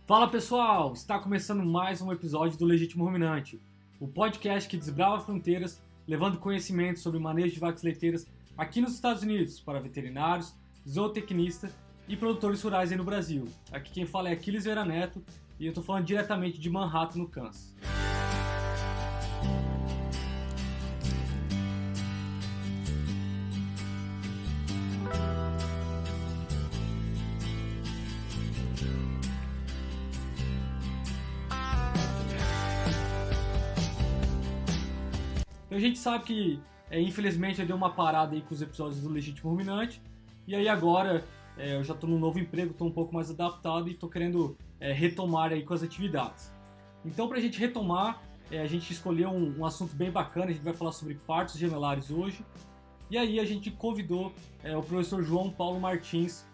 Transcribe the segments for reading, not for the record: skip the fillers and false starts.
Fala pessoal, está começando mais um episódio do Legítimo Ruminante, o podcast que desbrava fronteiras, levando conhecimento sobre o manejo de vacas leiteiras aqui nos Estados Unidos para veterinários, zootecnistas e produtores rurais aí no Brasil. Aqui quem fala é Aquiles Vera Neto e eu estou falando diretamente de Manhattan, no Kansas. A gente sabe que, infelizmente, eu dei uma parada aí com os episódios do Legítimo Ruminante. E aí agora, eu já estou num novo emprego, estou um pouco mais adaptado e estou querendo retomar aí com as atividades. Então, para a gente retomar, a gente escolheu um assunto bem bacana. A gente vai falar sobre partos gemelares hoje. E aí a gente convidou o professor João Paulo Martins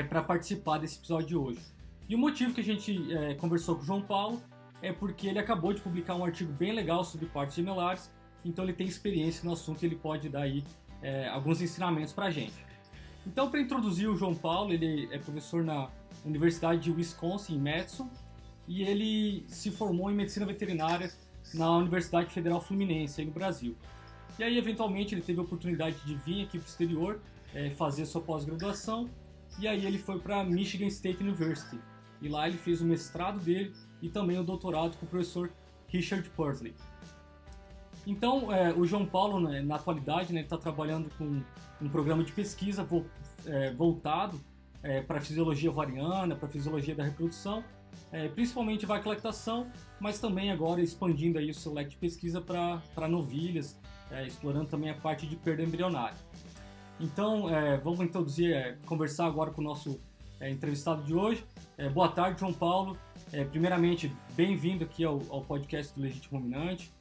para participar desse episódio de hoje. E o motivo que a gente conversou com o João Paulo é porque ele acabou de publicar um artigo bem legal sobre partos gemelares. Então ele tem experiência no assunto e ele pode dar aí alguns ensinamentos para a gente. Então, para introduzir o João Paulo, ele é professor na Universidade de Wisconsin, em Madison, e ele se formou em Medicina Veterinária na Universidade Federal Fluminense, aí no Brasil. E aí, eventualmente, ele teve a oportunidade de vir aqui para o exterior, fazer sua pós-graduação, e aí ele foi para Michigan State University. E lá ele fez o mestrado dele e também o doutorado com o professor Richard Pursley. Então, o João Paulo, na atualidade, está trabalhando com um programa de pesquisa voltado para a fisiologia ovariana, para a fisiologia da reprodução, principalmente vaca e lactação, mas também agora expandindo aí o seu leque de pesquisa para novilhas, explorando também a parte de perda embrionária. Então, vamos conversar agora com o nosso entrevistado de hoje. Boa tarde, João Paulo. Primeiramente, bem-vindo aqui ao podcast do Legítimo Ruminante.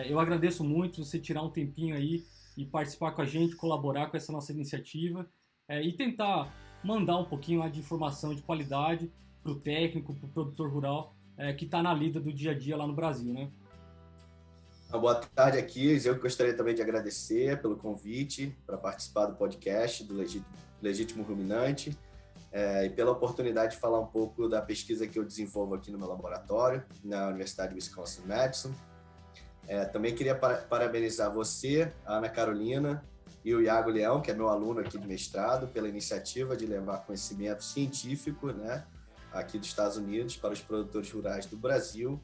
Eu agradeço muito você tirar um tempinho aí e participar com a gente, colaborar com essa nossa iniciativa e tentar mandar um pouquinho lá de informação de qualidade para o técnico, para o produtor rural que está na lida do dia a dia lá no Brasil, né? Boa tarde, Aquiles. Eu gostaria também de agradecer pelo convite para participar do podcast do Legítimo Ruminante e pela oportunidade de falar um pouco da pesquisa que eu desenvolvo aqui no meu laboratório, na Universidade de Wisconsin-Madison. Também queria parabenizar você, a Ana Carolina e o Iago Leão, que é meu aluno aqui de mestrado, pela iniciativa de levar conhecimento científico, né, aqui dos Estados Unidos para os produtores rurais do Brasil.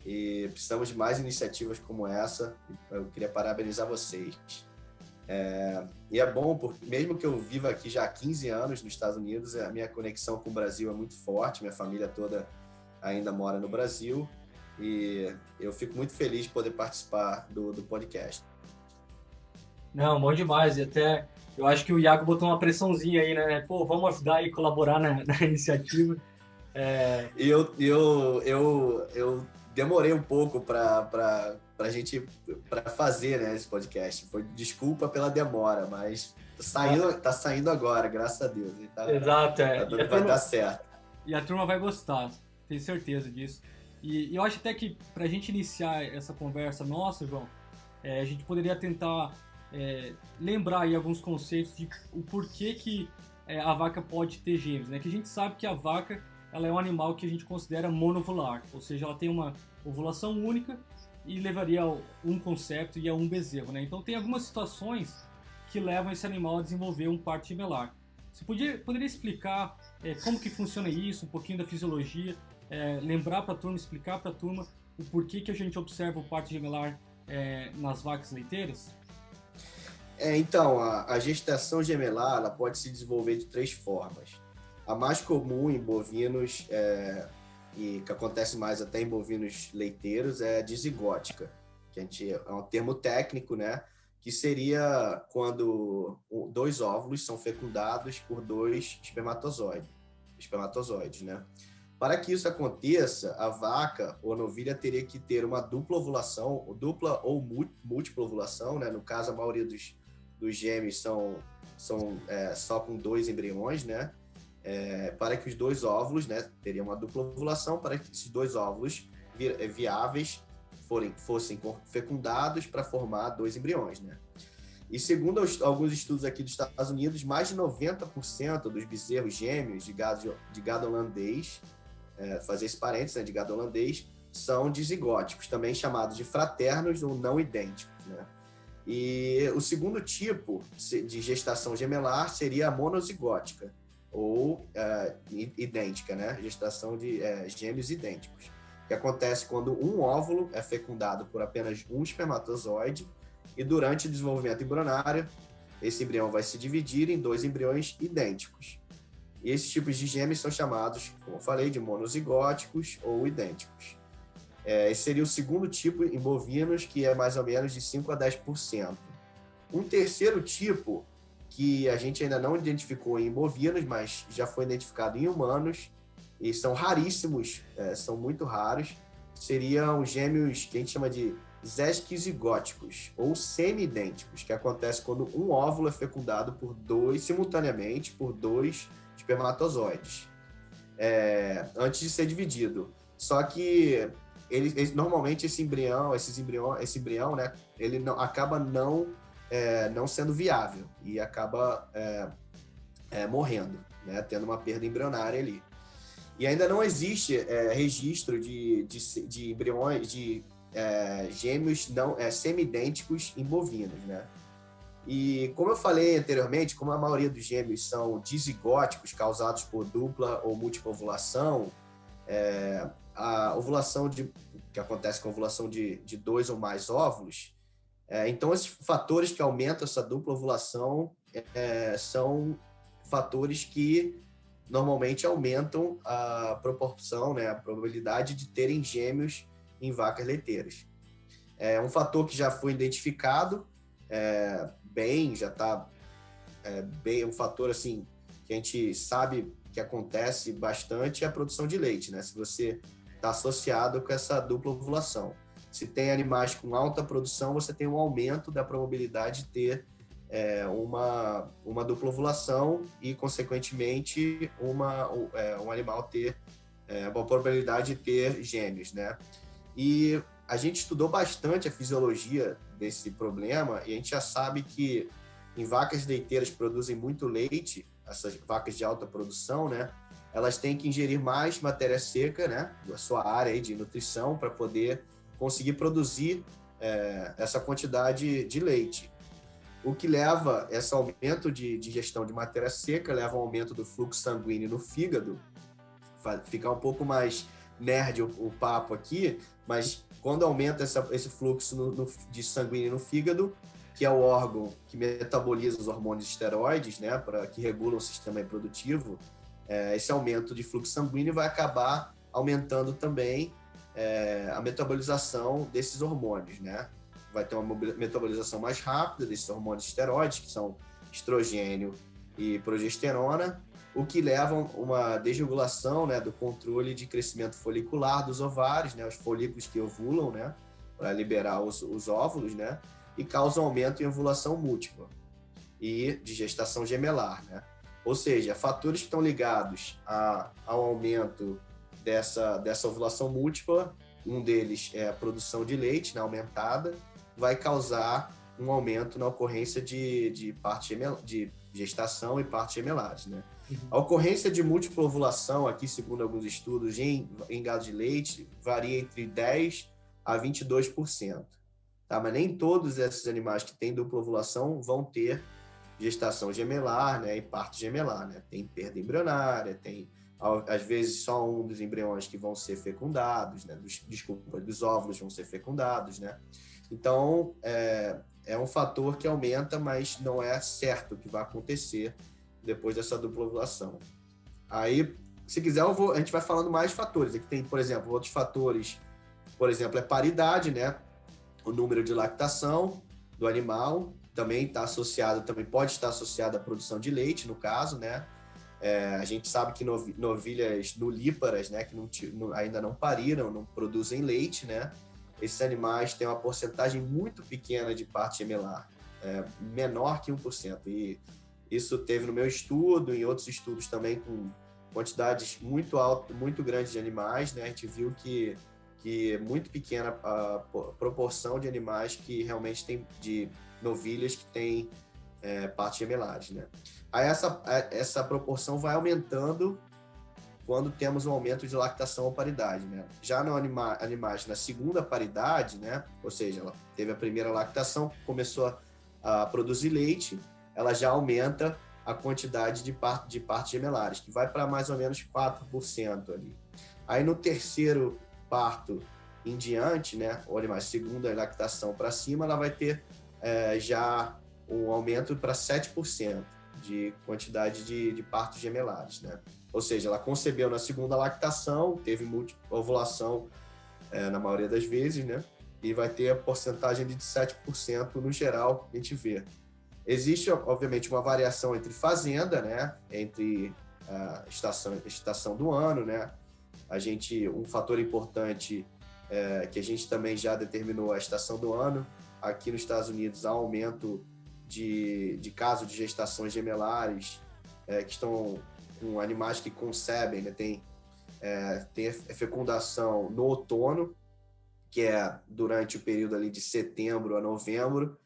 E precisamos de mais iniciativas como essa. Eu queria parabenizar vocês. E é bom, porque mesmo que eu viva aqui já há 15 anos nos Estados Unidos, a minha conexão com o Brasil é muito forte, minha família toda ainda mora no Brasil. E eu fico muito feliz de poder participar do podcast. Não, bom demais. E até eu acho que o Iago botou uma pressãozinha aí, né? Pô, vamos ajudar e colaborar na iniciativa. Eu demorei um pouco para fazer, né, esse podcast. Desculpa pela demora, mas tá saindo agora, graças a Deus. Exato, vai dar certo. E a turma vai gostar, tenho certeza disso. E eu acho até que para a gente iniciar essa conversa nossa, João, a gente poderia tentar lembrar aí alguns conceitos de o porquê que a vaca pode ter gêmeos, né? Que a gente sabe que a vaca ela é um animal que a gente considera monovular, ou seja, ela tem uma ovulação única e levaria a um concepto e a um bezerro, né? Então tem algumas situações que levam esse animal a desenvolver um parto gemelar. Você poderia explicar como que funciona isso, um pouquinho da fisiologia, lembrar para a turma, explicar para a turma o porquê que a gente observa o parto gemelar nas vacas leiteiras? Então, a gestação gemelar ela pode se desenvolver de 3 formas. A mais comum em bovinos, e que acontece mais até em bovinos leiteiros, é a dizigótica, que é um termo técnico, né? Que seria quando 2 óvulos são fecundados por 2 espermatozoides, né? Para que isso aconteça, a vaca ou a novilha teria que ter uma dupla ovulação, dupla ou múltipla ovulação, né? No caso, a maioria dos gêmeos são só com 2 embriões, né? Para que os 2 óvulos, né, teriam uma dupla ovulação, para que esses 2 óvulos viáveis fossem fecundados para formar 2 embriões, né? E segundo alguns estudos aqui dos Estados Unidos, mais de 90% dos bezerros gêmeos de gado holandês fazer esse parênteses, né, de gado holandês, são dizigóticos, também chamados de fraternos ou não idênticos, né? E o segundo tipo de gestação gemelar seria a monozigótica, ou idêntica, né? Gestação de gêmeos idênticos, que acontece quando um óvulo é fecundado por apenas um espermatozoide e durante o desenvolvimento embrionário, esse embrião vai se dividir em 2 embriões idênticos. E esses tipos de gêmeos são chamados, como eu falei, de monozigóticos ou idênticos. Esse seria o segundo tipo em bovinos, que é mais ou menos de 5 a 10%. Um terceiro tipo, que a gente ainda não identificou em bovinos, mas já foi identificado em humanos, e são raríssimos, são muito raros, seriam os gêmeos que a gente chama de sesquizigóticos, ou semi-idênticos, que acontece quando um óvulo é fecundado simultaneamente por 2 espermatozoides, antes de ser dividido. Só que normalmente esse embrião, né, ele acaba não sendo viável e acaba morrendo, né, tendo uma perda embrionária ali. E ainda não existe registro de embriões, de gêmeos semi-idênticos em bovinos, né? E como eu falei anteriormente, como a maioria dos gêmeos são dizigóticos, causados por dupla ou múltipla ovulação, a ovulação que acontece com a ovulação de 2 ou mais óvulos, então esses fatores que aumentam essa dupla ovulação são fatores que normalmente aumentam a proporção, né, a probabilidade de terem gêmeos em vacas leiteiras. É um fator que já foi identificado, já está bem, um fator assim que a gente sabe que acontece bastante é a produção de leite, né? Se você está associado com essa dupla ovulação. Se tem animais com alta produção, você tem um aumento da probabilidade de ter uma dupla ovulação e, consequentemente, um animal ter uma probabilidade de ter gêmeos, né? E a gente estudou bastante a fisiologia desse problema e a gente já sabe que em vacas leiteiras que produzem muito leite, essas vacas de alta produção, né, elas têm que ingerir mais matéria seca, né, da sua área aí de nutrição, para poder conseguir produzir essa quantidade de leite. O que leva esse aumento de ingestão de matéria seca, leva ao aumento do fluxo sanguíneo no fígado. Ficar um pouco mais nerd o papo aqui, mas quando aumenta esse fluxo de sanguíneo no fígado, que é o órgão que metaboliza os hormônios esteroides, né, que regulam o sistema reprodutivo, esse aumento de fluxo sanguíneo vai acabar aumentando também a metabolização desses hormônios, né? Vai ter uma metabolização mais rápida desses hormônios esteroides, que são estrogênio e progesterona, o que leva a uma desregulação, né, do controle de crescimento folicular dos ovários, né, os folículos que ovulam, né, para liberar os óvulos, né, e causa um aumento em ovulação múltipla e de gestação gemelar, né? Ou seja, fatores que estão ligados ao aumento dessa ovulação múltipla, um deles é a produção de leite, né, aumentada, vai causar um aumento na ocorrência de gestação e partos gemelares, né? A ocorrência de múltipla ovulação, aqui segundo alguns estudos, em gado de leite, varia entre 10% a 22%. Tá? Mas nem todos esses animais que têm dupla ovulação vão ter gestação gemelar, né, e parto gemelar, né? Tem perda embrionária, tem, às vezes, só um dos embriões que vão ser fecundados, né? Dos óvulos vão ser fecundados, né? Então, é um fator que aumenta, mas não é certo que vai acontecer depois dessa dupla ovulação. Aí, se quiser, a gente vai falando mais fatores. Aqui tem, por exemplo, outros fatores, por exemplo, paridade, né? O número de lactação do animal também pode estar associado à produção de leite, no caso, né? A gente sabe que novilhas nulíparas, né, que ainda não pariram, não produzem leite, né? Esses animais têm uma porcentagem muito pequena de parto gemelar, menor que 1%. E isso teve no meu estudo, em outros estudos também, com quantidades muito grandes de animais, né? A gente viu que é muito pequena a proporção de animais que realmente tem, de novilhas que têm partos gemelares, né? Aí essa proporção vai aumentando quando temos um aumento de lactação ou paridade, né? Já no animais na segunda paridade, né? Ou seja, ela teve a primeira lactação, começou a produzir leite, ela já aumenta a quantidade de partos gemelares, que vai para mais ou menos 4% ali. Aí no terceiro parto em diante, né? O animal segunda lactação para cima, ela vai ter já um aumento para 7% de quantidade de partos gemelares, né? Ou seja, ela concebeu na segunda lactação, teve ovulação na maioria das vezes, né? E vai ter a porcentagem de 7% no geral, a gente vê. Existe, obviamente, uma variação entre fazenda, né? Entre a estação do ano, né? Um fator importante que a gente também já determinou a estação do ano. Aqui nos Estados Unidos há aumento de casos de gestações gemelares que estão com animais que concebem, né? Tem a fecundação no outono, que é durante o período ali de setembro a novembro.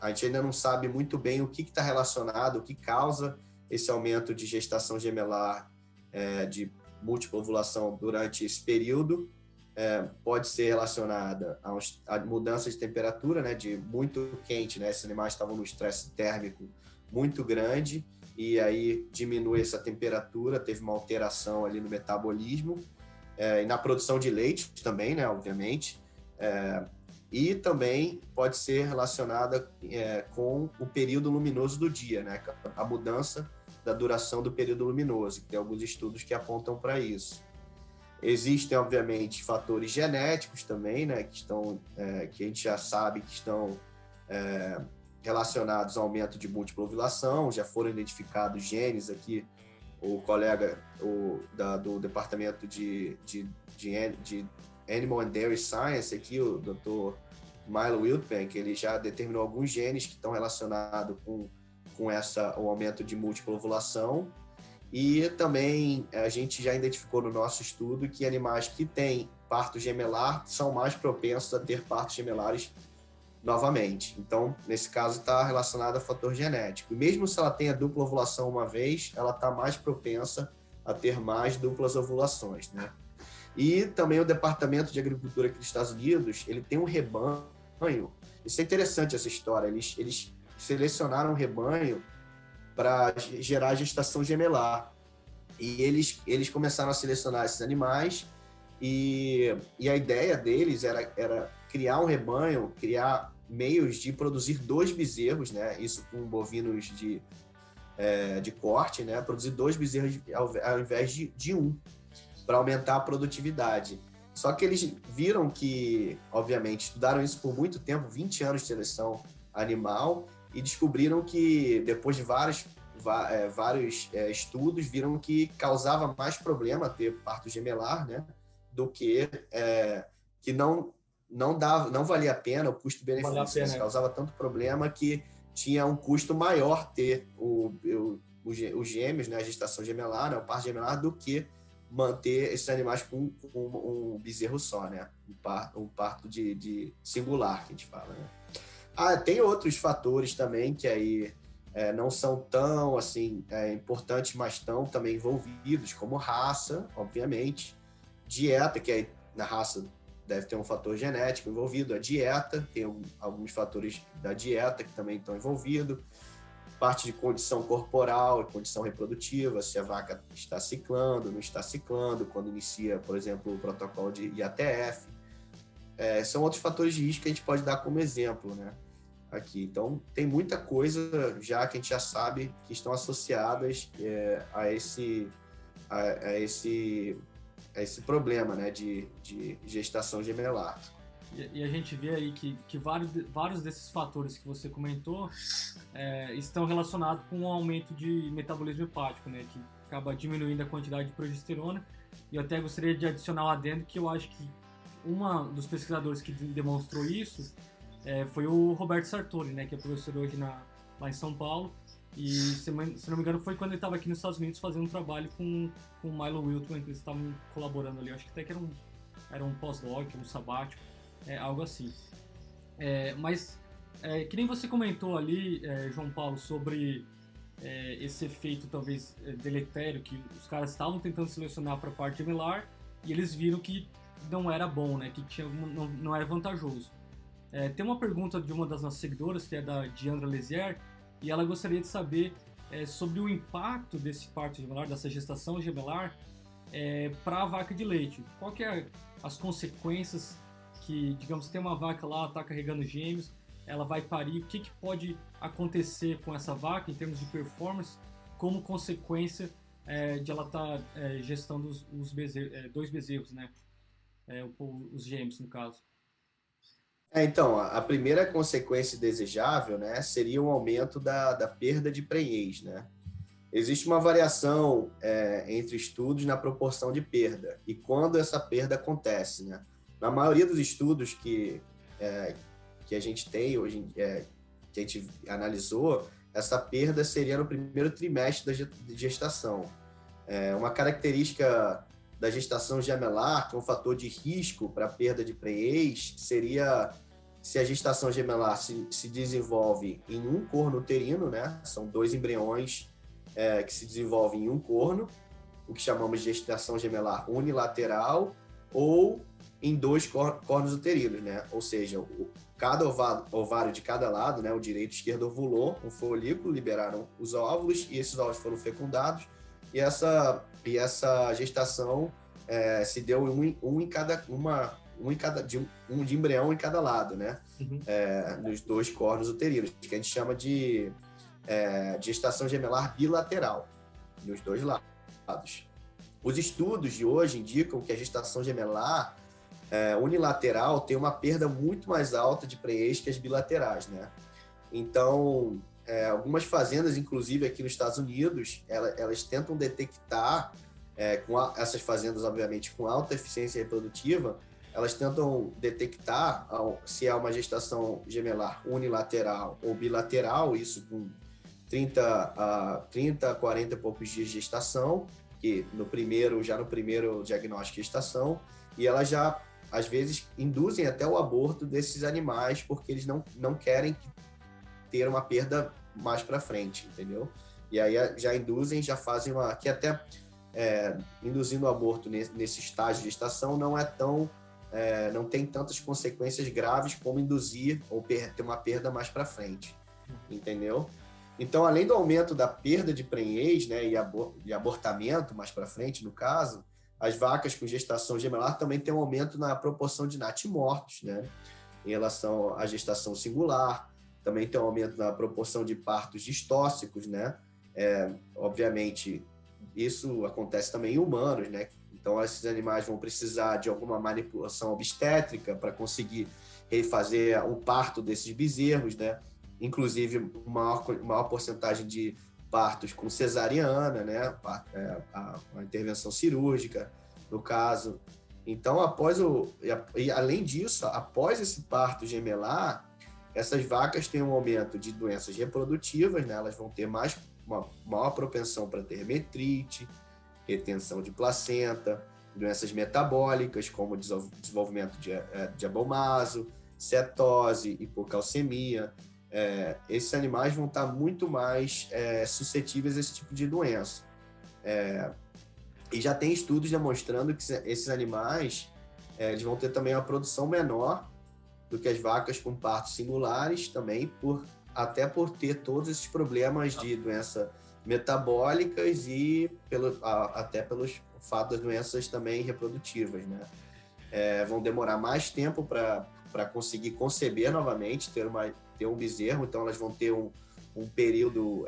A gente ainda não sabe muito bem o que está relacionado, o que causa esse aumento de gestação gemelar, de múltipla ovulação durante esse período. Pode ser relacionada a mudança de temperatura, né, de muito quente, né, esses animais estavam no estresse térmico muito grande, e aí diminui essa temperatura, teve uma alteração ali no metabolismo, e na produção de leite também, né, obviamente, e também pode ser relacionada com o período luminoso do dia, né, a mudança da duração do período luminoso, que tem alguns estudos que apontam para isso. Existem, obviamente, fatores genéticos também, né, que a gente já sabe que estão relacionados ao aumento de múltipla ovulação, já foram identificados genes aqui, o colega do Departamento de Animal and Dairy Science, aqui, o Dr. Milo Wildbank, ele já determinou alguns genes que estão relacionados com o aumento de múltipla ovulação. E também a gente já identificou no nosso estudo que animais que têm parto gemelar são mais propensos a ter partos gemelares novamente. Então, nesse caso, está relacionado a fator genético. E mesmo se ela tenha dupla ovulação uma vez, ela está mais propensa a ter mais duplas ovulações, né? E também o Departamento de Agricultura aqui dos Estados Unidos, ele tem um rebanho. Isso é interessante, essa história. Eles selecionaram um rebanho para gerar gestação gemelar. E eles começaram a selecionar esses animais e a ideia deles era criar um rebanho, criar meios de produzir 2 bezerros, né? Isso com bovinos de corte, né? Produzir 2 bezerros ao invés de um, para aumentar a produtividade. Só que eles viram que, obviamente, estudaram isso por muito tempo, 20 anos de seleção animal, e descobriram que, depois de vários estudos, viram que causava mais problema ter parto gemelar, né, do que não valia a pena o custo-benefício. Causava tanto problema que tinha um custo maior ter os gêmeos, né, a gestação gemelar, né, o parto gemelar, do que manter esses animais com um bezerro só, né, um parto de singular, que a gente fala, né. Tem outros fatores também que aí não são tão assim importantes, mas estão também envolvidos, como raça, obviamente, dieta, que aí na raça deve ter um fator genético envolvido, a dieta, tem alguns fatores da dieta que também estão envolvidos, parte de condição corporal e condição reprodutiva, se a vaca está ciclando, não está ciclando, quando inicia, por exemplo, o protocolo de IATF. São outros fatores de risco que a gente pode dar como exemplo, né? Aqui. Então, tem muita coisa já que a gente já sabe que estão associadas a esse problema, né, de gestação gemelar. E a gente vê aí que vários desses fatores que você comentou estão relacionados com o aumento de metabolismo hepático, né, que acaba diminuindo a quantidade de progesterona. E eu até gostaria de adicionar um adendo que eu acho que um dos pesquisadores que demonstrou isso foi o Roberto Sartori, né, que é professor hoje lá em São Paulo. E, se não me engano, foi quando ele estava aqui nos Estados Unidos fazendo um trabalho com o Milo Wiltman, que eles estavam colaborando ali. Eu acho que até que era um pós-doc, um sabático, algo assim. Mas, que nem você comentou ali, João Paulo, sobre esse efeito talvez deletério que os caras estavam tentando selecionar para a parte gemelar e eles viram que não era bom, né? Que tinha não era vantajoso. Tem uma pergunta de uma das nossas seguidoras, que é da Diandra Lezier, e ela gostaria de saber sobre o impacto desse parto gemelar, dessa gestação gemelar, para a vaca de leite. Qual que é as consequências que, digamos, tem uma vaca lá, está carregando gêmeos, ela vai parir, o que pode acontecer com essa vaca em termos de performance, como consequência de ela estar gestando os dois bezerros, né? Os gêmeos, no caso. Então, a primeira consequência desejável, né, seria um aumento da perda de prenhez, né? Existe uma variação entre estudos na proporção de perda e quando essa perda acontece, né? Na maioria dos estudos que a gente tem hoje, que a gente analisou, essa perda seria no primeiro trimestre da gestação. Uma característica da gestação gemelar, que é um fator de risco para a perda de prenhez, seria se a gestação gemelar se desenvolve em um corno uterino, né? São 2 embriões que se desenvolvem em um corno, o que chamamos de gestação gemelar unilateral, ou em 2 cornos uterinos, né? Ou seja, cada ovário de cada lado, né? O direito e o esquerdo ovulou um folículo, liberaram os óvulos e esses óvulos foram fecundados e essa gestação se deu de embrião em cada lado, né? Uhum. Nos 2 cornos uterinos, que a gente chama de gestação gemelar bilateral, nos 2 lados. Os estudos de hoje indicam que a gestação gemelar unilateral tem uma perda muito mais alta de prenhez que as bilaterais, né? Então, algumas fazendas, inclusive aqui nos Estados Unidos, elas tentam detectar, essas fazendas, obviamente, com alta eficiência reprodutiva, elas tentam detectar se é uma gestação gemelar unilateral ou bilateral, isso com 30 a 40 e poucos dias de gestação, que no primeiro diagnóstico de gestação, e elas já, às vezes, induzem até o aborto desses animais, porque eles não querem ter uma perda mais para frente, entendeu? E aí já induzem, já fazem que até induzindo o aborto nesse estágio de gestação não tem tantas consequências graves como induzir ou ter uma perda mais para frente, entendeu? Então, além do aumento da perda de prenhez, né, e abortamento mais para frente, no caso, as vacas com gestação gemelar também têm um aumento na proporção de natimortos, né, em relação à gestação singular, também tem um aumento na proporção de partos distóxicos, né, obviamente, isso acontece também em humanos, né, então esses animais vão precisar de alguma manipulação obstétrica para conseguir refazer o parto desses bezerros, né, inclusive maior porcentagem de partos com cesariana, né, a intervenção cirúrgica, no caso. Então, além disso, após esse parto gemelar, essas vacas têm um aumento de doenças reprodutivas, né, elas vão ter uma maior propensão para ter metrite, retenção de placenta, doenças metabólicas, como desenvolvimento de abomaso, cetose, hipocalcemia. Esses animais vão estar muito mais suscetíveis a esse tipo de doença. E já tem estudos demonstrando que esses animais eles vão ter também uma produção menor do que as vacas com partos singulares, também até por ter todos esses problemas de doenças metabólicas e até pelos fato das doenças também reprodutivas, né? Vão demorar mais tempo para conseguir conceber novamente, ter um bezerro, então elas vão ter um período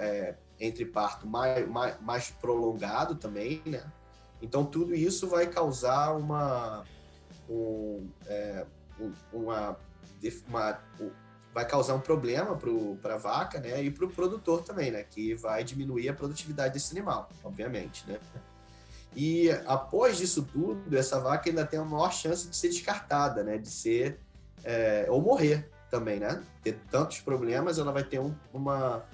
entre parto mais prolongado também, né? Então tudo isso vai causar vai causar um problema para a vaca, né? E para o produtor também, né? Que vai diminuir a produtividade desse animal, obviamente, né? E após isso tudo, essa vaca ainda tem a maior chance de ser descartada, né? De ser ou morrer também, né? Ter tantos problemas, ela vai ter uma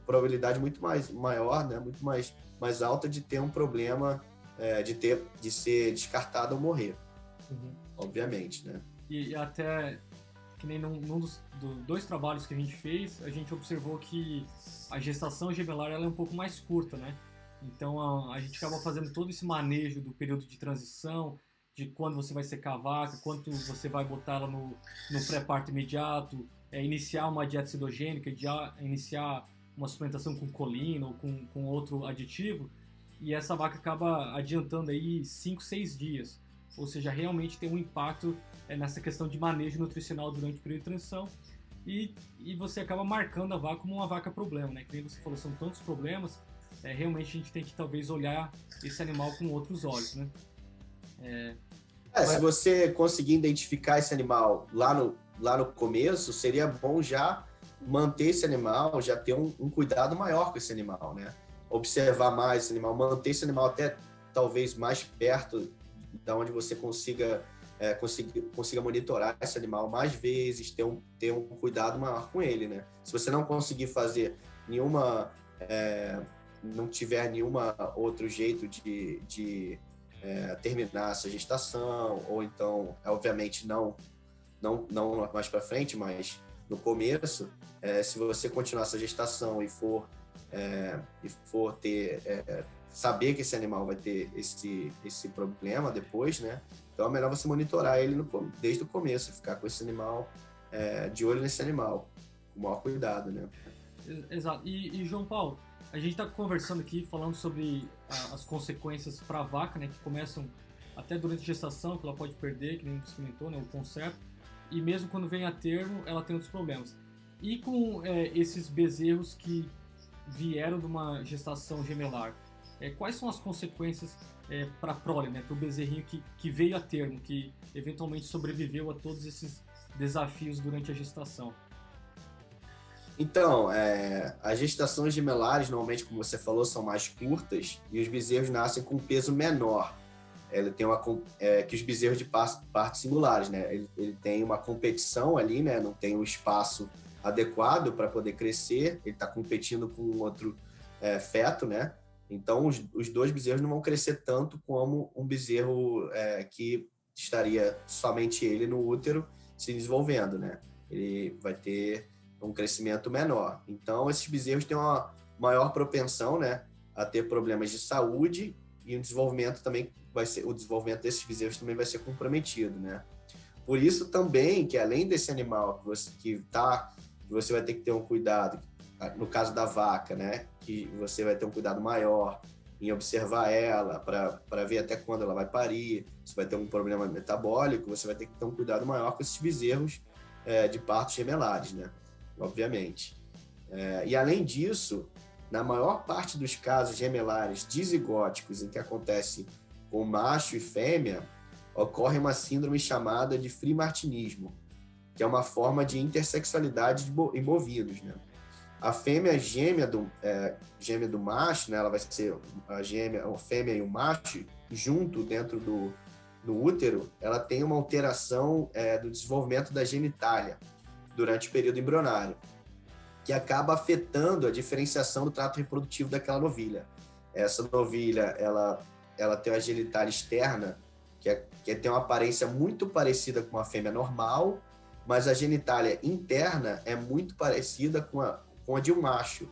probabilidade muito maior, né? Muito mais alta de ter um problema, de ser descartada ou morrer, obviamente, né? E até que nem num dos dois trabalhos que a gente fez, a gente observou que a gestação gemelar ela é um pouco mais curta, né? Então a gente acaba fazendo todo esse manejo do período de transição, de quando você vai secar a vaca, quanto você vai botar ela no pré-parto imediato, iniciar uma dieta cetogênica, iniciar uma suplementação com colina ou com outro aditivo, e essa vaca acaba adiantando aí 5, 6 dias. Ou seja, realmente tem um impacto nessa questão de manejo nutricional durante o período de transição, e você acaba marcando a vaca como uma vaca problema, né? Que nem você falou, são tantos problemas, realmente a gente tem que talvez olhar esse animal com outros olhos, né? Se você conseguir identificar esse animal lá no começo, seria bom já manter esse animal, já ter um cuidado maior com esse animal, né? Observar mais esse animal, manter esse animal até talvez mais perto da onde você consiga monitorar esse animal mais vezes, ter um cuidado maior com ele, né? Se você não conseguir fazer não tiver nenhuma outro jeito de terminar essa gestação, ou então, obviamente, não mais para frente, mas no começo, se você continuar essa gestação e for ter saber que esse animal vai ter esse problema depois, né? Então é melhor você monitorar ele desde o começo, ficar com esse animal, de olho nesse animal, com o maior cuidado, né? Exato. E João Paulo, a gente está conversando aqui, falando sobre as consequências para a vaca, né? Que começam até durante a gestação, que ela pode perder, que nem você comentou, né? O concepto. E mesmo quando vem a termo, ela tem outros problemas. E com esses bezerros que vieram de uma gestação gemelar, quais são as consequências para a prole, né, para o bezerrinho que veio a termo, que eventualmente sobreviveu a todos esses desafios durante a gestação? Então, as gestações gemelares, normalmente, como você falou, são mais curtas e os bezerros nascem com um peso menor. Ele tem que os bezerros de partos singulares, né? Ele tem uma competição ali, né? Não tem um espaço adequado para poder crescer. Ele está competindo com outro feto, né? Então, os dois bezerros não vão crescer tanto como um bezerro que estaria somente ele no útero se desenvolvendo, né? Ele vai ter um crescimento menor. Então, esses bezerros têm uma maior propensão, né, a ter problemas de saúde, e o desenvolvimento desses bezerros também vai ser comprometido, né? Por isso também que, além desse animal que você vai ter que ter um cuidado, no caso da vaca, né, que você vai ter um cuidado maior em observar ela para ver até quando ela vai parir, se vai ter um problema metabólico, você vai ter que ter um cuidado maior com esses bezerros de partos gemelares, né? Obviamente. E além disso, na maior parte dos casos gemelares dizigóticos em que acontece com macho e fêmea, ocorre uma síndrome chamada de frimartinismo, que é uma forma de intersexualidade em bovinos, né? A fêmea gêmea do macho, né, ela vai ser a fêmea e o macho junto dentro do útero, ela tem uma alteração do desenvolvimento da genitália durante o período embrionário, que acaba afetando a diferenciação do trato reprodutivo daquela novilha. Essa novilha, ela tem uma genitália externa, que tem uma aparência muito parecida com a fêmea normal, mas a genitália interna é muito parecida com a de um macho.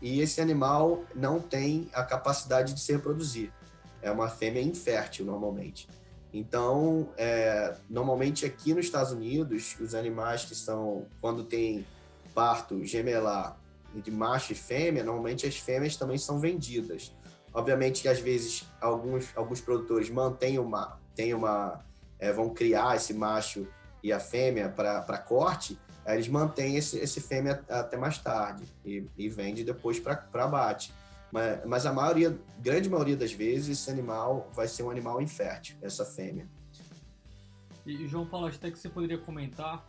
E esse animal não tem a capacidade de se reproduzir. É uma fêmea infértil, normalmente. Então, normalmente aqui nos Estados Unidos, os animais quando tem parto gemelar de macho e fêmea, normalmente as fêmeas também são vendidas. Obviamente que às vezes alguns produtores vão criar esse macho e a fêmea para corte, aí eles mantêm esse fêmea até mais tarde e vende depois para abate. Mas grande maioria das vezes, esse animal vai ser um animal infértil, essa fêmea. E João Paulo, acho até que você poderia comentar,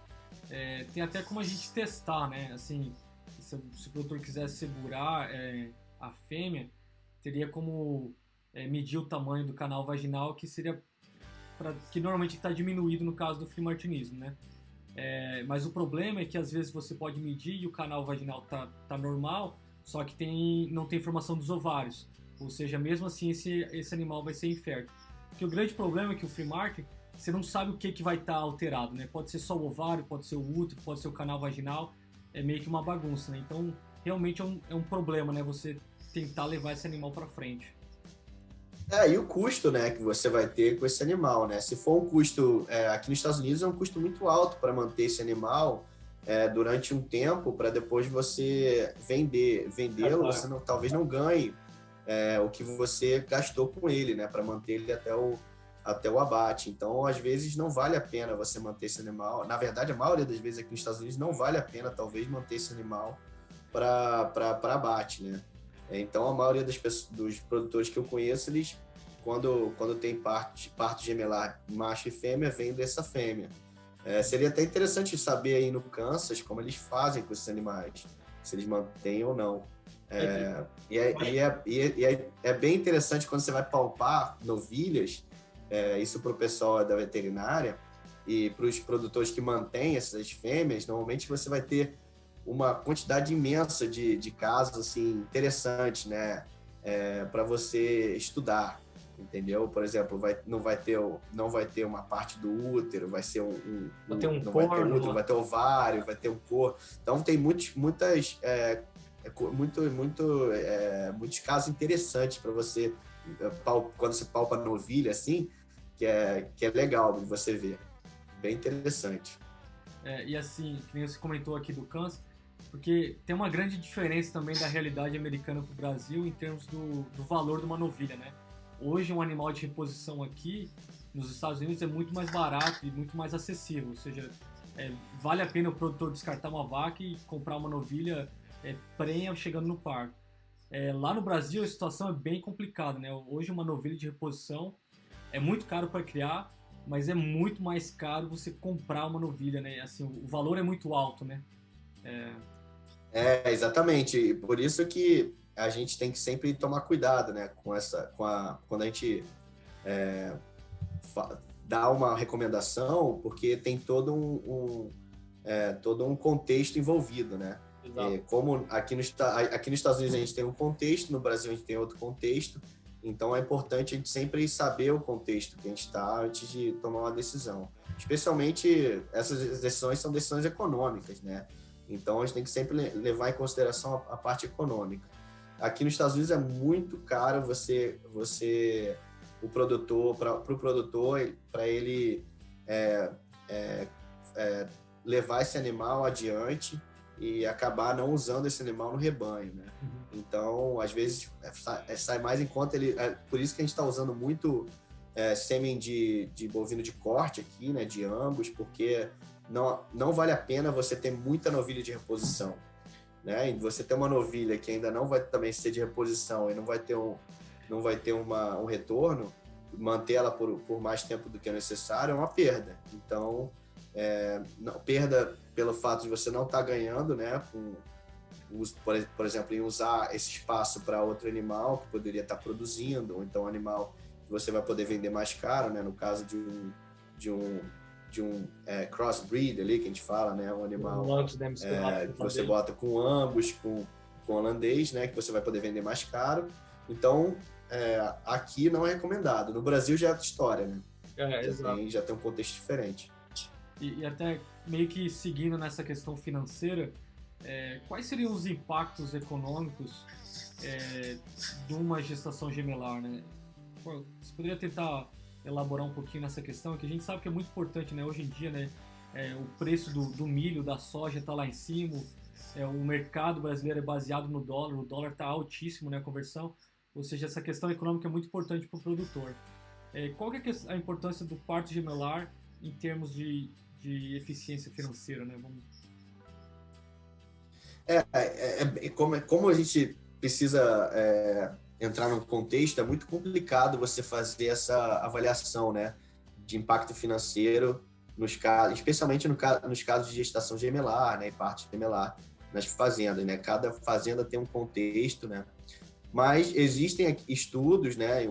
tem até como a gente testar, né? Assim, se o produtor quisesse segurar a fêmea, teria como medir o tamanho do canal vaginal, que seria que normalmente está diminuído no caso do frimartinismo, né? Mas o problema é que às vezes você pode medir e o canal vaginal tá normal, só que não tem formação dos ovários. Ou seja, mesmo assim esse animal vai ser infértil. Porque o grande problema é que o free market, você não sabe o que vai estar alterado, né? Pode ser só o ovário, pode ser o útero, pode ser o canal vaginal, é meio que uma bagunça, né? Então, realmente é um problema, né? Você tentar levar esse animal para frente. E o custo, né, que você vai ter com esse animal, né? Se for um custo, aqui nos Estados Unidos é um custo muito alto para manter esse animal durante um tempo, para depois você vendê-lo, você talvez não ganhe o que você gastou com ele, né, para manter ele até o abate. Então, às vezes, não vale a pena você manter esse animal. Na verdade, a maioria das vezes aqui nos Estados Unidos não vale a pena, talvez, manter esse animal para abate, né? Então, a maioria dos produtores que eu conheço, eles, quando tem parto gemelar macho e fêmea, vendem essa fêmea. Seria até interessante saber aí no Kansas como eles fazem com esses animais, se eles mantêm ou não. É bem interessante quando você vai palpar novilhas, isso para o pessoal da veterinária e para os produtores que mantêm essas fêmeas, normalmente você vai ter uma quantidade imensa de casos assim, interessantes, né? Para você estudar, entendeu? Por exemplo, não vai ter uma parte do útero, vai ser vai ter um não corno, vai ter útero, vai ter ovário, vai ter um corpo. Então tem muitos casos interessantes para você quando você palpa novilha assim, que é legal de você ver, bem interessante. E assim, que nem você comentou aqui do câncer, porque tem uma grande diferença também da realidade americana para o Brasil em termos do valor de uma novilha, né? Hoje um animal de reposição aqui nos Estados Unidos é muito mais barato e muito mais acessível, ou seja, vale a pena o produtor descartar uma vaca e comprar uma novilha prenha chegando no parto. Lá no Brasil a situação é bem complicada, né? Hoje uma novilha de reposição é muito caro para criar, mas é muito mais caro você comprar uma novilha, né? Assim, o valor é muito alto, né? Exatamente. Por isso que a gente tem que sempre tomar cuidado, né, quando a gente dá uma recomendação, porque tem todo um contexto envolvido, né? Como aqui nos Estados Unidos a gente tem um contexto, no Brasil a gente tem outro contexto, então é importante a gente sempre saber o contexto que a gente está antes de tomar uma decisão. Especialmente essas decisões são decisões econômicas, né? Então a gente tem que sempre levar em consideração a parte econômica. Aqui nos Estados Unidos é muito caro o produtor, para ele levar esse animal adiante e acabar não usando esse animal no rebanho, né? Então, às vezes, sai mais em conta. Por isso que a gente está usando muito sêmen de bovino de corte aqui, né? De Angus, porque não vale a pena você ter muita novilha de reposição, né? E você ter uma novilha que ainda não vai também ser de reposição e não vai ter um retorno, manter ela por mais tempo do que é necessário é uma perda. Então, perda pelo fato de você não estar ganhando, né? Por exemplo, em usar esse espaço para outro animal que poderia estar produzindo, ou então um animal que você vai poder vender mais caro, né? No caso de um crossbreed ali, que a gente fala, né? Um animal que você bota com Angus, com holandês, né? Que você vai poder vender mais caro. Então, aqui não é recomendado. No Brasil já é outra história, né? Já tem um contexto diferente. E até meio que seguindo nessa questão financeira, quais seriam os impactos econômicos de uma gestação gemelar, né? Você poderia tentar elaborar um pouquinho nessa questão, que a gente sabe que é muito importante, né? Hoje em dia, né? O preço do milho, da soja está lá em cima, o mercado brasileiro é baseado no dólar, o dólar está altíssimo, né? A conversão, ou seja, essa questão econômica é muito importante para o produtor. Qual que é a importância do parto gemelar em termos de eficiência financeira, né? Como a gente precisa entrar num contexto, é muito complicado você fazer essa avaliação, né, de impacto financeiro especialmente nos casos de gestação gemelar, né, e parto gemelar nas fazendas, né? Cada fazenda tem um contexto, né? Mas existem estudos, né?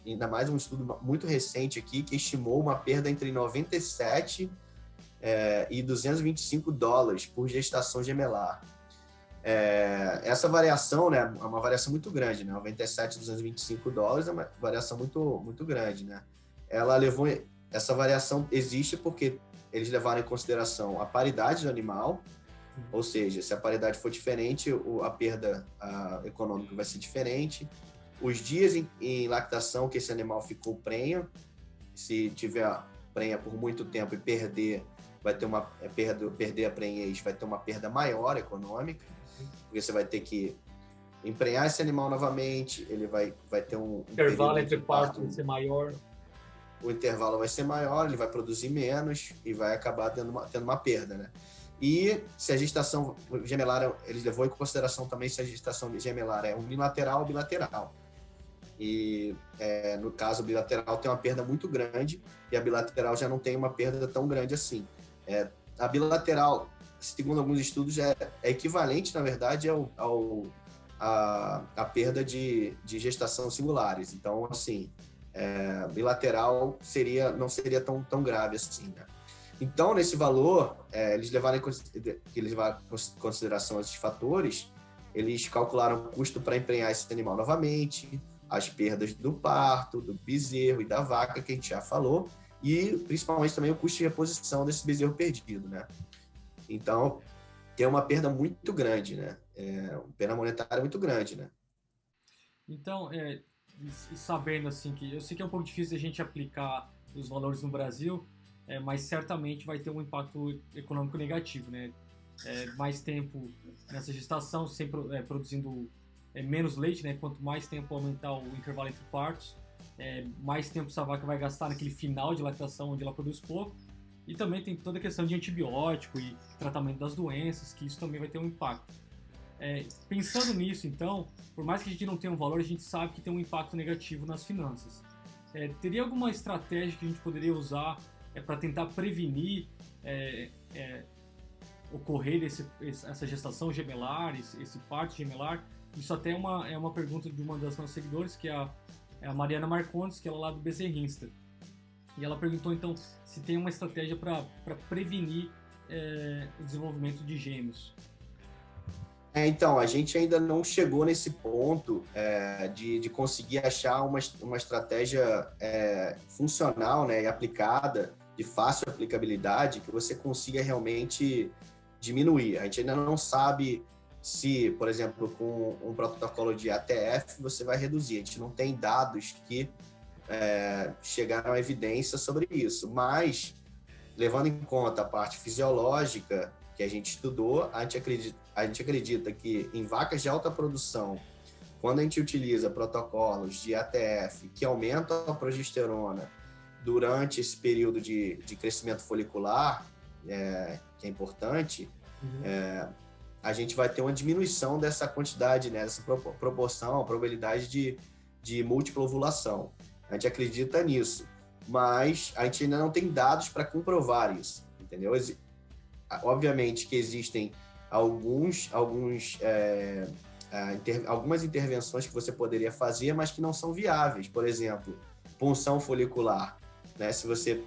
Ainda mais um estudo muito recente aqui que estimou uma perda entre 97 e $225 por gestação gemelar. Essa variação, né, é uma variação muito grande, né? 97 e $225 é uma variação muito, muito grande, né? Ela levou essa variação existe porque eles levaram em consideração a paridade do animal, ou seja, se a paridade for diferente, a perda econômica vai ser diferente. Os dias em lactação que esse animal ficou prenha, se tiver prenha por muito tempo e perder, vai ter perder a prenhez, vai ter uma perda maior econômica, porque você vai ter que emprenhar esse animal novamente, ele vai ter um intervalo entre partos vai ser maior. O intervalo vai ser maior, ele vai produzir menos e vai acabar tendo uma perda, né? E se a gestação gemelar, eles levou em consideração também se a gestação gemelar é unilateral ou bilateral. E no caso bilateral tem uma perda muito grande e a bilateral já não tem uma perda tão grande assim. A bilateral, segundo alguns estudos, é equivalente, na verdade, a perda de gestação singulares. Então, assim, bilateral não seria tão grave assim, né? Então, nesse valor, eles levaram em consideração esses fatores, eles calcularam o custo para emprenhar esse animal novamente, as perdas do parto, do bezerro e da vaca, que a gente já falou, e principalmente também o custo de reposição desse bezerro perdido, né? Então, tem uma perda muito grande, né? Uma perda monetária muito grande, né? Então, sabendo assim que eu sei que é um pouco difícil a gente aplicar os valores no Brasil, mas certamente vai ter um impacto econômico negativo, né? Mais tempo nessa gestação, sempre produzindo menos leite, né? Quanto mais tempo aumentar o intervalo entre partos, mais tempo essa vaca vai gastar naquele final de lactação onde ela produz pouco. E também tem toda a questão de antibiótico e tratamento das doenças, que isso também vai ter um impacto. Pensando nisso, então, por mais que a gente não tenha um valor, a gente sabe que tem um impacto negativo nas finanças. Teria alguma estratégia que a gente poderia usar para tentar prevenir ocorrer essa gestação gemelar, esse parto gemelar? Isso até é uma pergunta de uma das nossas seguidores, que é a Mariana Marcondes, que ela é lá do Bezerrinsta. E ela perguntou, então, se tem uma estratégia para prevenir o desenvolvimento de gêmeos. Então, a gente ainda não chegou nesse ponto de conseguir achar uma estratégia funcional, né, e aplicada, de fácil aplicabilidade, que você consiga realmente diminuir. A gente ainda não sabe se, por exemplo, com um protocolo de ATF, você vai reduzir. A gente não tem dados que chegaram à evidência sobre isso, mas, levando em conta a parte fisiológica que a gente estudou, a gente acredita que em vacas de alta produção, quando a gente utiliza protocolos de ATF que aumentam a progesterona durante esse período de crescimento folicular, que é importante, a gente vai ter uma diminuição dessa quantidade, né, dessa proporção, a probabilidade de múltipla ovulação. A gente acredita nisso, mas a gente ainda não tem dados para comprovar isso, entendeu? Obviamente que existem algumas intervenções que você poderia fazer, mas que não são viáveis. Por exemplo, punção folicular, né? Se você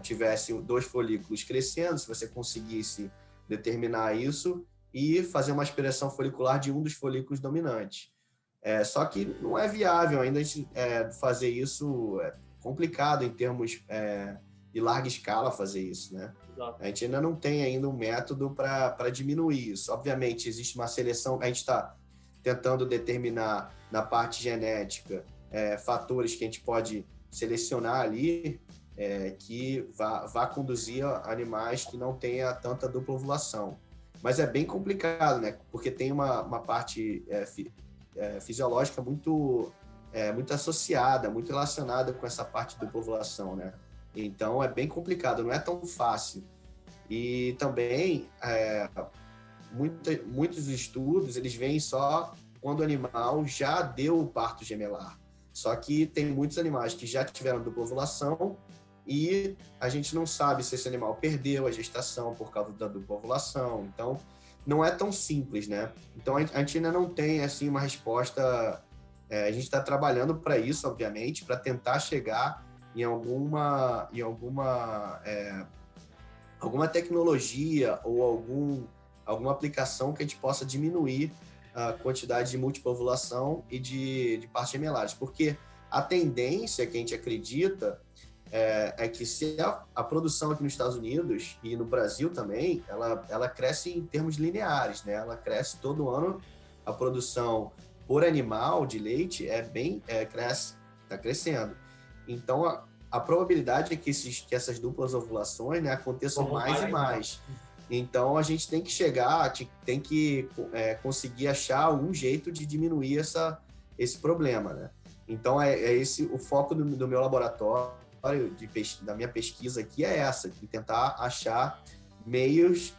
tivesse 2 folículos crescendo, se você conseguisse determinar isso e fazer uma aspiração folicular de um dos folículos dominantes. Só que não é viável ainda a gente fazer isso, complicado em termos de larga escala fazer isso, né? Exato. A gente ainda não tem ainda um método para diminuir isso. Obviamente, existe uma seleção, a gente está tentando determinar na parte genética fatores que a gente pode selecionar ali que vá conduzir a animais que não tenha tanta dupla ovulação. Mas é bem complicado, né? Porque tem uma parte fisiológica muito associada, muito relacionada com essa parte da dupla ovulação, né? Então, é bem complicado, não é tão fácil. E também, muitos estudos, eles vêm só quando o animal já deu o parto gemelar. Só que tem muitos animais que já tiveram dupla ovulação e a gente não sabe se esse animal perdeu a gestação por causa da dupla ovulação. Então, não é tão simples, né? Então, a gente ainda não tem, assim, uma resposta... a gente está trabalhando para isso, obviamente, para tentar chegar em alguma tecnologia ou alguma aplicação que a gente possa diminuir a quantidade de múltipla ovulação e de partos gemelares, porque a tendência que a gente acredita é que se a produção aqui nos Estados Unidos e no Brasil também, ela cresce em termos lineares, né? Ela cresce todo ano, a produção por animal de leite está crescendo. Então, a probabilidade é que essas duplas ovulações, né, aconteçam mais e mais. Então, a gente tem que conseguir achar algum jeito de diminuir esse problema, né? Então, esse o foco do meu laboratório, da minha pesquisa aqui é essa, de tentar achar meios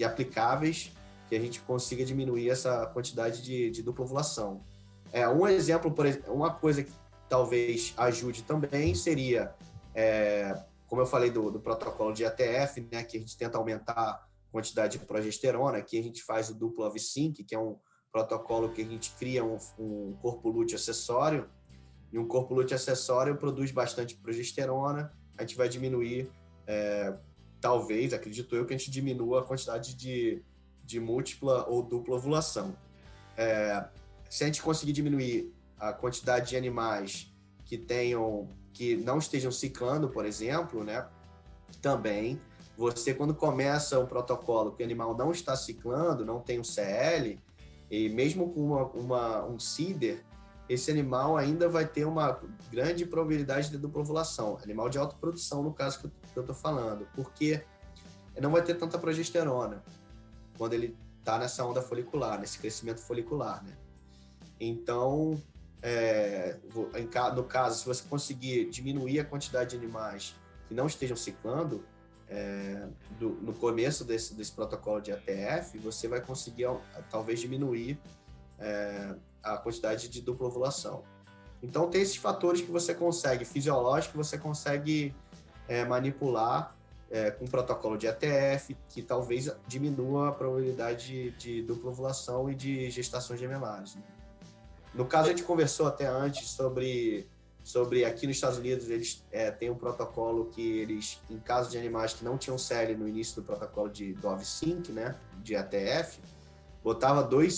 aplicáveis que a gente consiga diminuir essa quantidade de dupla ovulação. Um exemplo, por exemplo, uma coisa que talvez ajude também seria, como eu falei do protocolo de ATF, né, que a gente tenta aumentar a quantidade de progesterona, aqui a gente faz o duplo OV-Sync, que é um protocolo que a gente cria um corpo lúteo acessório, e um corpo lúteo acessório produz bastante progesterona, a gente vai diminuir, talvez, acredito eu, que a gente diminua a quantidade de múltipla ou dupla ovulação. Se a gente conseguir diminuir a quantidade de animais que não estejam ciclando, por exemplo, né, também, você quando começa um protocolo que o animal não está ciclando, não tem um CL, e mesmo com um CIDR, esse animal ainda vai ter uma grande probabilidade de dupla ovulação. Animal de alta produção, no caso que eu estou falando, porque não vai ter tanta progesterona quando ele está nessa onda folicular, nesse crescimento folicular, né? Então, no caso, se você conseguir diminuir a quantidade de animais que não estejam ciclando, no começo desse protocolo de ATF, você vai conseguir talvez diminuir a quantidade de dupla ovulação. Então, tem esses fatores que você consegue, fisiológicos, que você consegue manipular com o protocolo de ATF, que talvez diminua a probabilidade de dupla ovulação e de gestações gemelares, né? No caso, a gente conversou até antes sobre aqui nos Estados Unidos, eles têm um protocolo que eles, em caso de animais que não tinham CL no início do protocolo do OV-Sync, né, de ATF, botava 2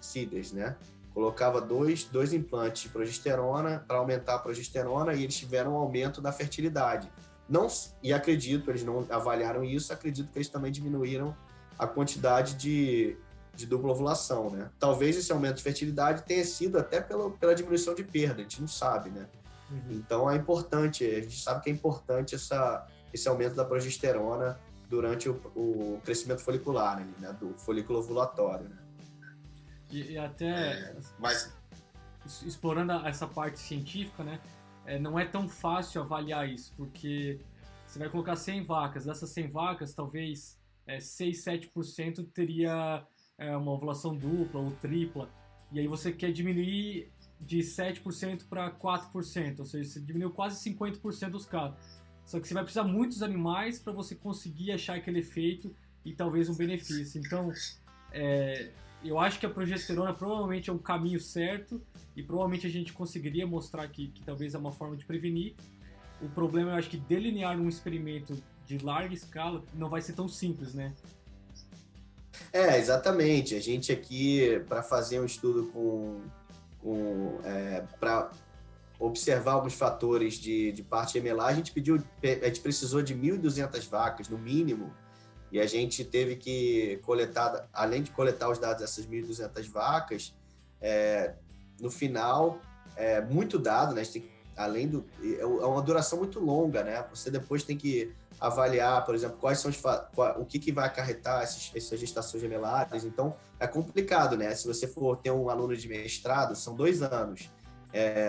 CIDRs, né? Colocava dois implantes de progesterona para aumentar a progesterona e eles tiveram um aumento da fertilidade. Eles não avaliaram isso, acredito que eles também diminuíram a quantidade de dupla ovulação, né? Talvez esse aumento de fertilidade tenha sido até pela diminuição de perda, a gente não sabe, né? Uhum. Então, a gente sabe que é importante esse aumento da progesterona durante o crescimento folicular, né? Do folículo ovulatório, né? E até, explorando essa parte científica, né? Não é tão fácil avaliar isso, porque você vai colocar 100 vacas, dessas 100 vacas, talvez 6, 7% teria uma ovulação dupla ou tripla, e aí você quer diminuir de 7% para 4%, ou seja, você diminuiu quase 50% dos casos. Só que você vai precisar de muitos animais para você conseguir achar aquele efeito e talvez um benefício. Então, eu acho que a progesterona provavelmente é um caminho certo e provavelmente a gente conseguiria mostrar que talvez é uma forma de prevenir. O problema, eu acho que delinear um experimento de larga escala não vai ser tão simples, né? Exatamente. A gente aqui, para fazer um estudo para observar alguns fatores de parte gemelar, a gente precisou de 1.200 vacas, no mínimo, e a gente teve que coletar, além de coletar os dados dessas 1.200 vacas, no final, muito dado, né? É uma duração muito longa, né? Você depois tem que avaliar, por exemplo, o que vai acarretar essas gestações gemelares. Então, é complicado, né? Se você for ter um aluno de mestrado, são 2 anos.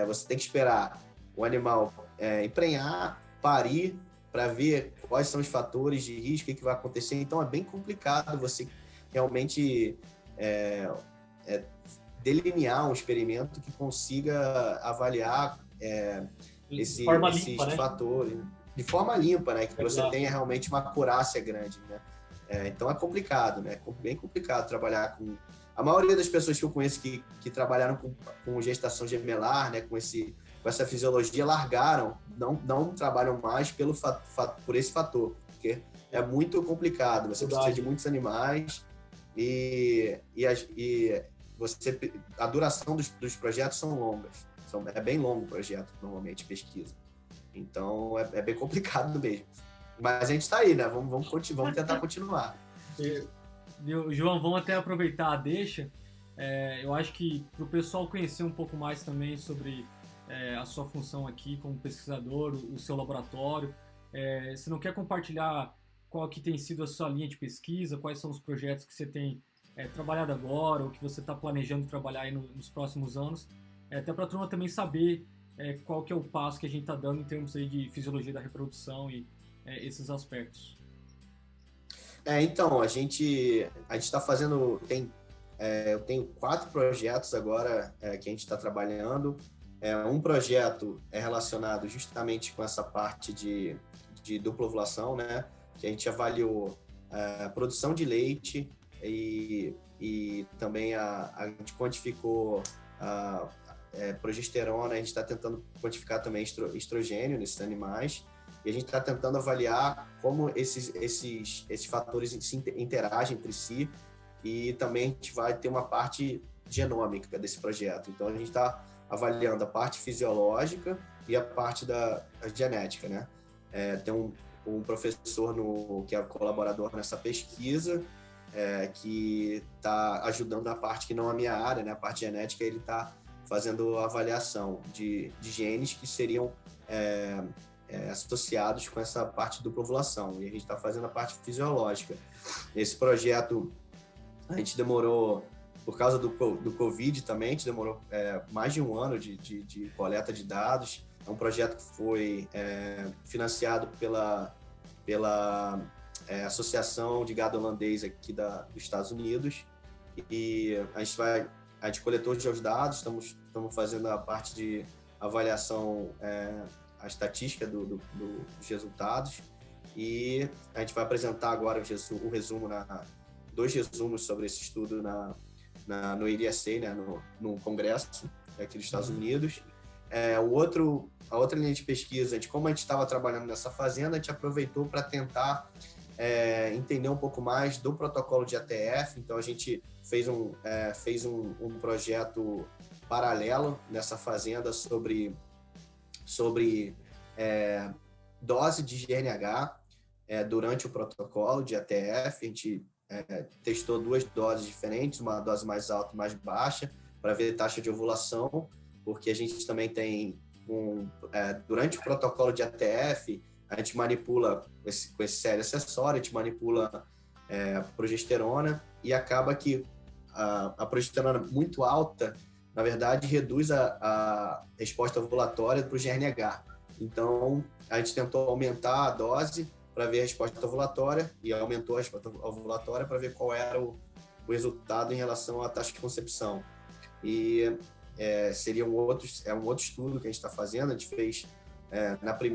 Você tem que esperar o animal emprenhar, parir, para ver quais são os fatores de risco, o que vai acontecer. Então, é bem complicado você realmente delinear um experimento que consiga avaliar esses fatores, né? De forma limpa, né? Que você tenha realmente uma acurácia grande, né? Então é complicado, né? Bem complicado trabalhar com... A maioria das pessoas que eu conheço que trabalharam com gestação gemelar, né? Com essa fisiologia, largaram, não trabalham mais por esse fator, porque é muito complicado. Você precisa de muitos animais e a duração dos projetos são longas. É bem longo o projeto, normalmente, pesquisa. Então, é bem complicado mesmo. Mas a gente está aí, né? Vamos tentar continuar. João, vamos até aproveitar a deixa. Eu acho que para o pessoal conhecer um pouco mais também sobre a sua função aqui como pesquisador, o seu laboratório, você não quer compartilhar qual que tem sido a sua linha de pesquisa, quais são os projetos que você tem trabalhado agora, ou que você está planejando trabalhar aí nos próximos anos, até para a turma também saber qual que é o passo que a gente está dando em termos aí de fisiologia da reprodução e esses aspectos. Então, a gente está fazendo... eu tenho 4 projetos agora que a gente está trabalhando. Um projeto é relacionado justamente com essa parte de dupla ovulação, né? Que a gente avaliou a produção de leite e também a gente quantificou a progesterona, a gente está tentando quantificar também estrogênio nesses animais. E a gente está tentando avaliar como esses fatores interagem entre si, e também a gente vai ter uma parte genômica desse projeto. Então, a gente está avaliando a parte fisiológica e a parte da genética, né? Tem um professor que é colaborador nessa pesquisa, que está ajudando na parte que não é a minha área, né? A parte genética, ele está fazendo avaliação de genes que seriam associados com essa parte de dupla ovulação, e a gente está fazendo a parte fisiológica. Esse projeto, a gente demorou, por causa do Covid também, a gente demorou mais de um ano de coleta de dados. É um projeto que foi financiado pela Associação de Gado Holandês aqui dos Estados Unidos, e a gente coletou os dados, estamos fazendo a parte de avaliação, a estatística dos resultados, e a gente vai apresentar agora o resumo, dois resumos sobre esse estudo no IRSA, né, no Congresso aqui dos Estados Unidos. A outra linha de pesquisa, como a gente estava trabalhando nessa fazenda, a gente aproveitou para tentar entender um pouco mais do protocolo de ATF. Então, a gente fez um projeto paralelo nessa fazenda sobre dose de GNH durante o protocolo de ATF. A gente testou 2 doses diferentes, uma dose mais alta e mais baixa, para ver taxa de ovulação, porque a gente também tem durante o protocolo de ATF, a gente manipula com esse série acessório, a gente manipula a progesterona, e acaba que a progesterona muito alta, na verdade, reduz a resposta ovulatória para o GNH. Então, a gente tentou aumentar a dose para ver a resposta ovulatória, e aumentou a resposta ovulatória para ver qual era o resultado em relação à taxa de concepção. E seria um outro estudo que a gente está fazendo. A gente fez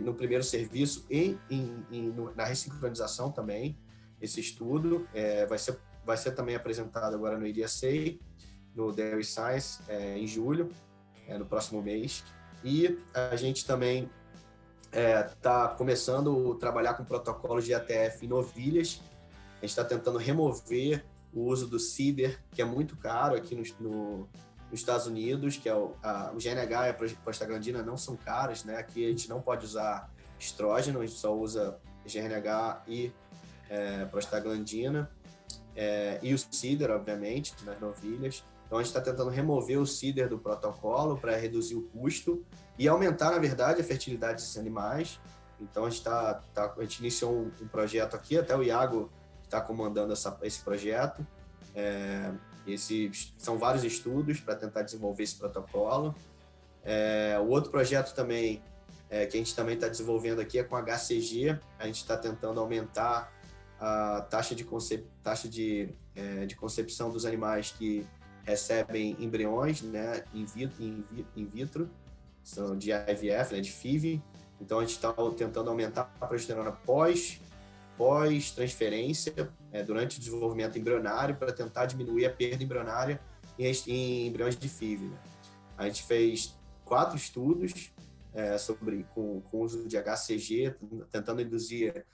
no primeiro serviço e na ressincronização também. Esse estudo vai ser também apresentado agora no IRSA, no Dairy Science, em julho, no próximo mês. E a gente também está começando a trabalhar com protocolos de ATF em novilhas. A gente está tentando remover o uso do CIDR, que é muito caro aqui nos Estados Unidos, que o GNH e a prostaglandina não são caros, né? Aqui a gente não pode usar estrógeno, a gente só usa GNH e prostaglandina, e o CIDR, obviamente, nas novilhas. Então, a gente está tentando remover o CIDR do protocolo para reduzir o custo e aumentar, na verdade, a fertilidade desses animais. Então, a gente iniciou um projeto aqui, até o Iago está comandando esse projeto. São vários estudos para tentar desenvolver esse protocolo. O outro projeto também, que a gente também está desenvolvendo aqui, é com HCG. A gente está tentando aumentar a taxa de concepção dos animais que recebem embriões, né, in vitro, são de IVF, né, de FIV. Então, a gente está tentando aumentar a progesterona pós-transferência, durante o desenvolvimento embrionário, para tentar diminuir a perda embrionária em embriões de FIV, né? A gente fez 4 estudos com o uso de HCG, tentando induzir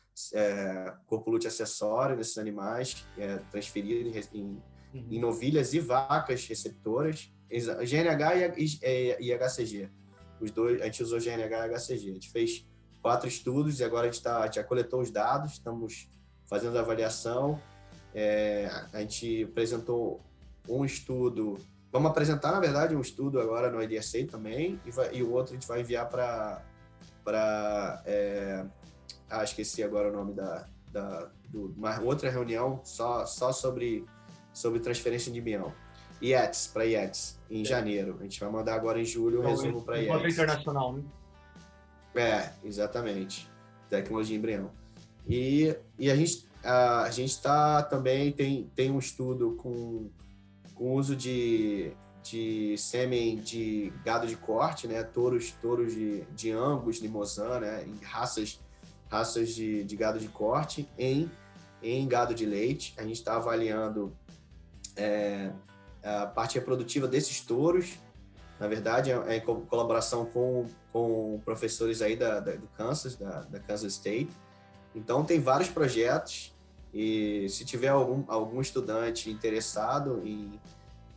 corpo lúteo acessório nesses animais, transferido em novilhas e vacas receptoras, GNH e HCG. Os dois, a gente usou GNH e HCG. A gente fez 4 estudos e agora a gente já coletou os dados, estamos fazendo a avaliação. A gente apresentou um estudo, vamos apresentar, na verdade, um estudo agora no IDSA também, e o outro a gente vai enviar para esqueci agora o nome uma outra reunião só sobre transferência de mião. Para IETS, em janeiro. A gente vai mandar agora em julho o resumo para IETS. Encontro internacional, né? Exatamente. Tecnologia embrião. E a gente também tem um estudo com uso de sêmen de gado de corte, né? Touros de Angus, Limousin, né? Em raças de gado de corte em gado de leite. A gente está avaliando a parte reprodutiva desses touros. Na verdade, é em colaboração com professores aí do Kansas, da Kansas State. Então, tem vários projetos e se tiver algum estudante interessado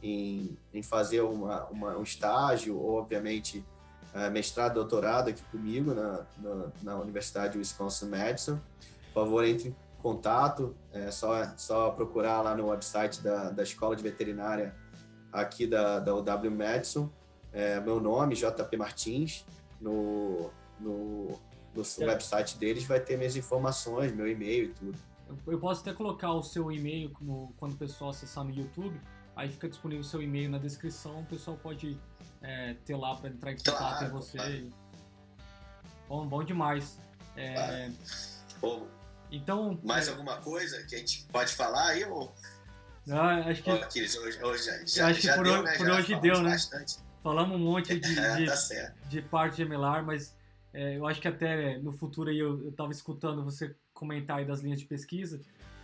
em fazer um estágio ou, obviamente, mestrado, doutorado aqui comigo na Universidade de Wisconsin-Madison, por favor, entre em contato. É só procurar lá no website da Escola de Veterinária aqui da UW-Madison. Meu nome, JP Martins, no website deles vai ter minhas informações, meu e-mail e tudo. Eu posso até colocar o seu e-mail quando o pessoal acessar no YouTube, aí fica disponível o seu e-mail na descrição, o pessoal pode ter lá para entrar em contato com você. Claro. Bom demais. Claro. Então, mais alguma coisa que a gente pode falar aí? Acho que Aquiles, hoje acho que por hoje deu, né? Bastante. Falamos um monte tá de parte gemelar, mas eu acho que até no futuro aí eu estava escutando você comentar aí das linhas de pesquisa.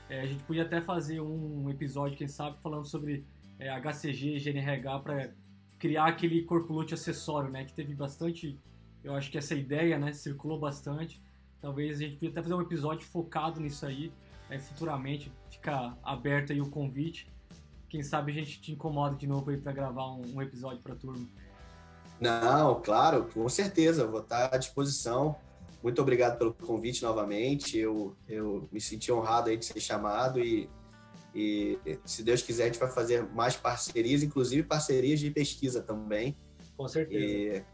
A gente podia até fazer um episódio, quem sabe, falando sobre HCG e GNRH para criar aquele corpo lúteo acessório, né? Que teve bastante, eu acho que essa ideia, né? Circulou bastante. Talvez a gente podia até fazer um episódio focado nisso aí, futuramente. Fica aberto aí o convite. Quem sabe a gente te incomoda de novo aí para gravar um episódio para a turma. Não, claro, com certeza, vou estar à disposição. Muito obrigado pelo convite novamente. Eu me senti honrado aí de ser chamado e se Deus quiser, a gente vai fazer mais parcerias, inclusive parcerias de pesquisa também. Com certeza.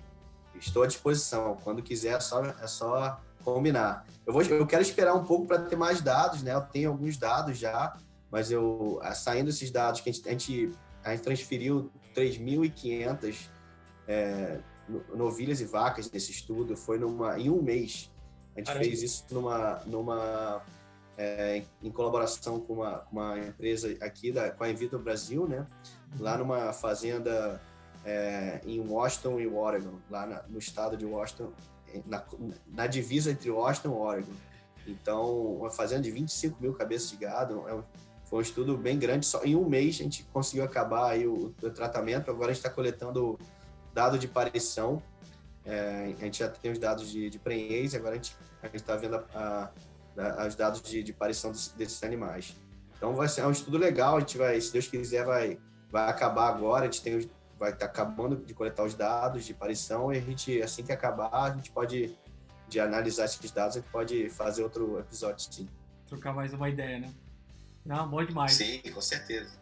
E estou à disposição. Quando quiser, é só combinar. Eu quero esperar um pouco para ter mais dados, né? Eu tenho alguns dados já, mas saindo esses dados que a gente transferiu 3.500 novilhas e vacas nesse estudo, foi em um mês. A gente fez isso em colaboração com uma empresa aqui, com a Invito Brasil, né? Lá numa fazenda em Washington e Oregon, lá no estado de Washington, na divisa entre Washington e Oregon. Então, uma fazenda de 25 mil cabeças de gado, foi um estudo bem grande. Só em um mês a gente conseguiu acabar aí o tratamento. Agora a gente está coletando dado de parição. A gente já tem os dados de prenhez, agora a gente está vendo os dados de parição desses animais. Então vai ser um estudo legal. A gente vai, se Deus quiser, vai acabar agora. A gente vai estar acabando de coletar os dados de parição e a gente, assim que acabar, a gente pode analisar esses dados, a gente pode fazer outro episódio, sim. Trocar mais uma ideia, né? Não, bom demais. Sim, com certeza.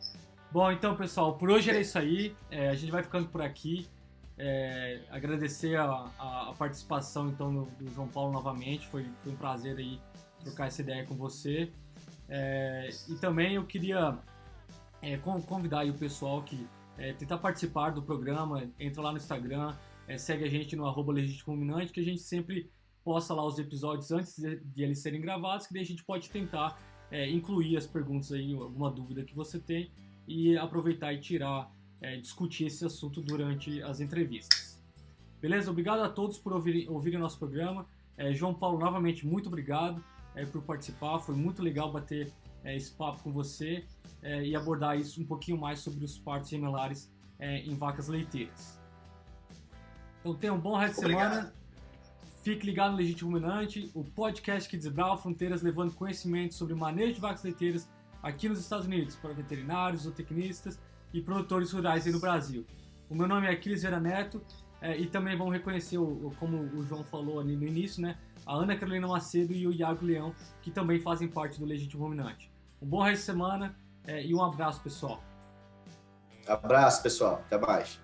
Bom, então, pessoal, por hoje era isso aí. A gente vai ficando por aqui. Agradecer a participação, então, do João Paulo novamente. Foi um prazer aí trocar essa ideia com você. E também eu queria convidar aí o pessoal que tentar participar do programa. Entra lá no Instagram, segue a gente no @legitimoruminante, que a gente sempre posta lá os episódios antes de eles serem gravados, que daí a gente pode tentar incluir as perguntas aí, alguma dúvida que você tem, e aproveitar e discutir esse assunto durante as entrevistas. Beleza? Obrigado a todos por ouvirem o nosso programa. João Paulo, novamente, muito obrigado por participar. Foi muito legal bater esse papo com você e abordar isso um pouquinho mais sobre os partos gemelares em vacas leiteiras. Então tenha um bom resto de semana. Fique ligado no Legítimo Ruminante, o podcast que desbrava fronteiras, levando conhecimento sobre o manejo de vacas leiteiras aqui nos Estados Unidos, para veterinários, zootecnistas e produtores rurais aí no Brasil. O meu nome é Aquiles Vera Neto, E também vamos reconhecer, como o João falou ali no início, né, a Ana Carolina Macedo e o Iago Leão, que também fazem parte do Legítimo Ruminante. Um bom resto de semana e um abraço, pessoal. Abraço, pessoal. Até mais.